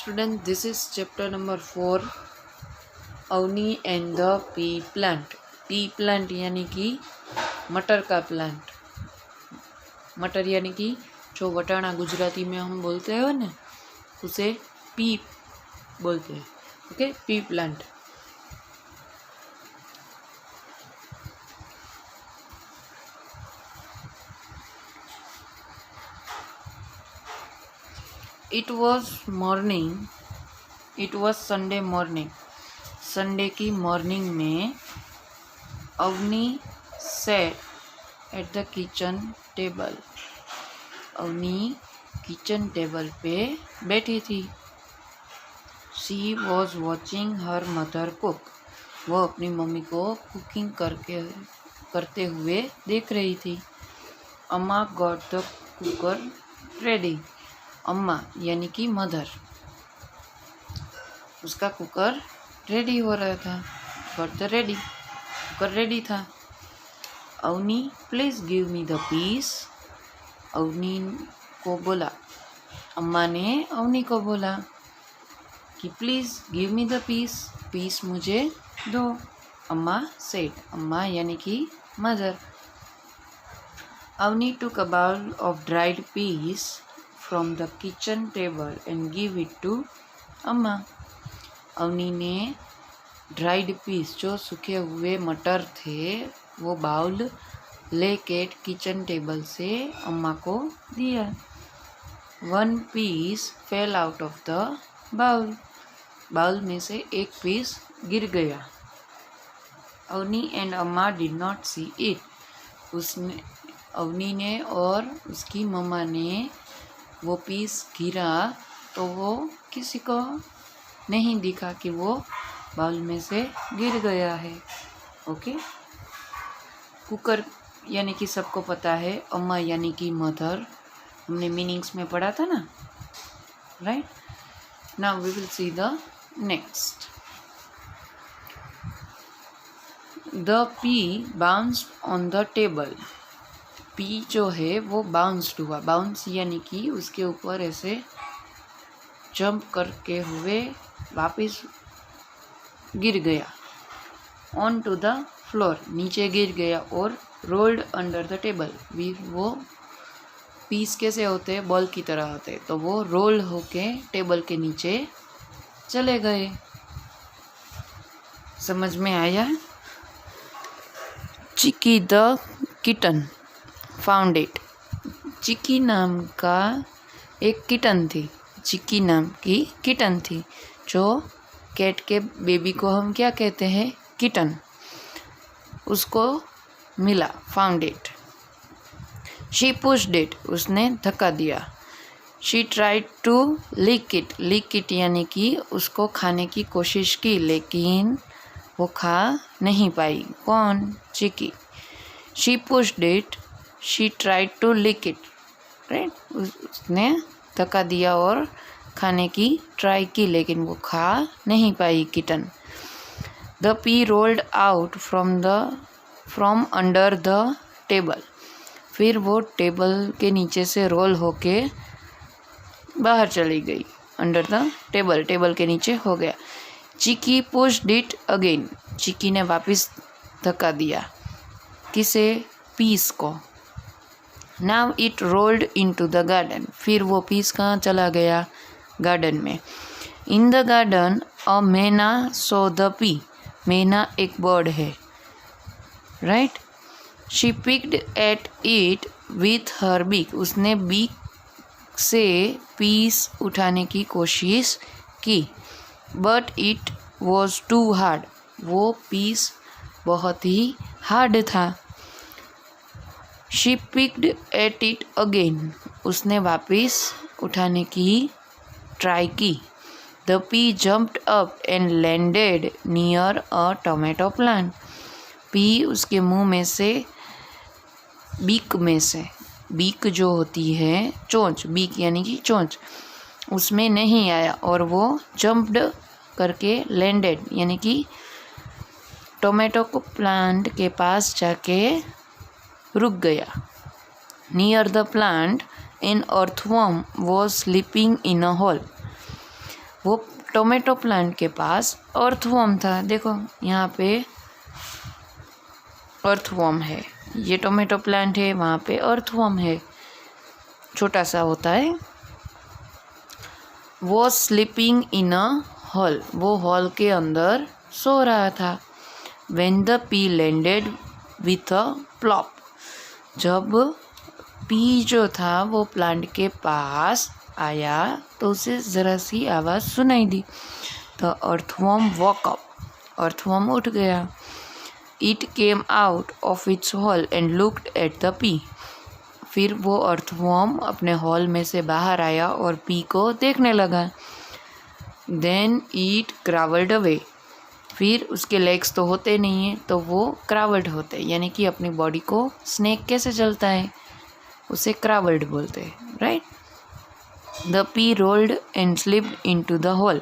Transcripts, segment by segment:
Student, this is chapter number 4, Avani and the pea plant. Pea plant यानी कि मटर का प्लांट। मटर यानी कि जो वटाणा गुजराती में हम बोलते हैं ना, उसे पी बोलते हैं। Okay, pea plant. It was Sunday morning. Sunday की मॉर्निंग में Avani sat at the kitchen table. Avani kitchen table पे बैठी थी। She was watching her mother cook. वह अपनी मम्मी को कुकिंग करते हुए देख रही थी। अम्मा गॉट द कुकर रेडी। अम्मा यानी कि मदर, उसका कुकर रेडी हो रहा था। Got the ready, cooker ready था। Avani please give me the peas. Avani को बोला, अम्मा ने अवनी को बोला कि please give me the peas, peas मुझे दो। अम्मा सेड, अम्मा यानी कि मदर। Avani took a bowl of dried peas from the kitchen table and give it to Amma. Avani ने ड्राइड पीस, जो सूखे हुए मटर थे, वो बाउल लेके किचन टेबल से अम्मा को दिया। One piece fell out of the bowl. Bowl में से एक पीस गिर गया। अवनी एंड अम्मा did not see it. Avani ने और उसकी मम्मा ने वो पीस गिरा तो वो किसी को नहीं दिखा कि वो बाउल में से गिर गया है। ओके, कुकर यानी कि सबको पता है। अम्मा यानी कि मदर, हमने मीनिंग्स में पढ़ा था ना, right. Now we will see the next. The pea bounced on the table. Pea जो है वो बाउंस्ड हुआ। बाउंस यानी कि उसके ऊपर ऐसे जंप करके हुए वापस गिर गया। ऑन टू द फ्लोर, नीचे गिर गया। और रोल्ड अंडर द टेबल। वो पीस कैसे होते हैं, बॉल की तरह होते हैं, तो वो रोल होके टेबल के नीचे चले गए। समझ में आया? चिकी द किटन फाउंड इट। चिकी नाम का एक किटन थी। चिकी नाम की किटन थी। जो कैट के बेबी को हम क्या कहते हैं, किटन। उसको मिला, found it. She pushed it, उसने धक्का दिया। She tried to lick it. Lick it यानी कि उसको खाने की कोशिश की, लेकिन वो खा नहीं पाई। कौन? Chiki. She pushed it, she tried to lick it, right. उसने धक्का दिया और खाने की ट्राई की, लेकिन वो खा नहीं पाई kitten. The pea rolled out from under the table. फिर वो टेबल के नीचे से रोल होके बाहर चली गई। अंडर द टेबल, टेबल के नीचे हो गया। चिकी पुश्ड इट अगेन। चिकी ने वापस धक्का दिया। किसे? पीस को। Now it rolled into the garden. फिर वो पीस कहाँ चला गया? गार्डन में। इन द गार्डन अ मैना सो द पी। मैना एक बर्ड है, right. She picked at it with her beak. उसने बीक से पीस उठाने की कोशिश की। But it was too hard. वो पीस बहुत ही हार्ड था। She picked at it again. उसने वापस उठाने की ट्राई की। The pea jumped up and landed near a tomato plant. Pea उसके मुंह में से, बीक में से, बीक जो होती है चोंच, बीक यानी कि चोंच, उसमें नहीं आया और वो जम्प्ड करके लैंडेड यानी कि टोमेटो को प्लांट के पास जाके रुक गया। Near the plant an earthworm was sleeping in a hole. वो टोमेटो प्लांट के पास अर्थवर्म था। देखो यहाँ पे अर्थवर्म है, ये टोमेटो प्लांट है, वहाँ पे अर्थवर्म है, छोटा सा होता है। वो स्लीपिंग इन अ हॉल, वो हॉल के अंदर सो रहा था। When the pea landed with a plop, जब पी जो था वो प्लांट के पास आया तो उसे ज़रा सी आवाज़ सुनाई दी। The earthworm woke up, earthworm उठ गया। It came out of its hole and looked at the pea, फिर वो अर्थवर्म अपने हॉल में से बाहर आया और पी को देखने लगा। Then it crawled away, फिर उसके लेग्स तो होते नहीं हैं तो वो क्रावल्ड होते हैं, यानी कि अपनी बॉडी को स्नेक कैसे चलता है उसे क्रावल्ड बोलते हैं, right. The pea rolled and slipped into the hole,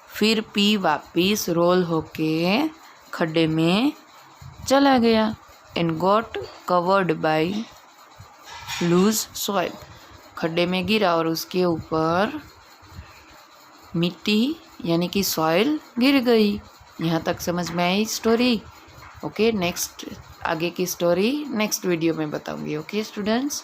फिर पी वापिस रोल होके खड्डे में चला गया। And got covered by loose soil, खड्डे में गिरा और उसके ऊपर मिट्टी यानी कि सॉइल गिर गई। यहाँ तक समझ में आई स्टोरी? ओके, नेक्स्ट आगे की स्टोरी नेक्स्ट वीडियो में बताऊंगी। Okay students.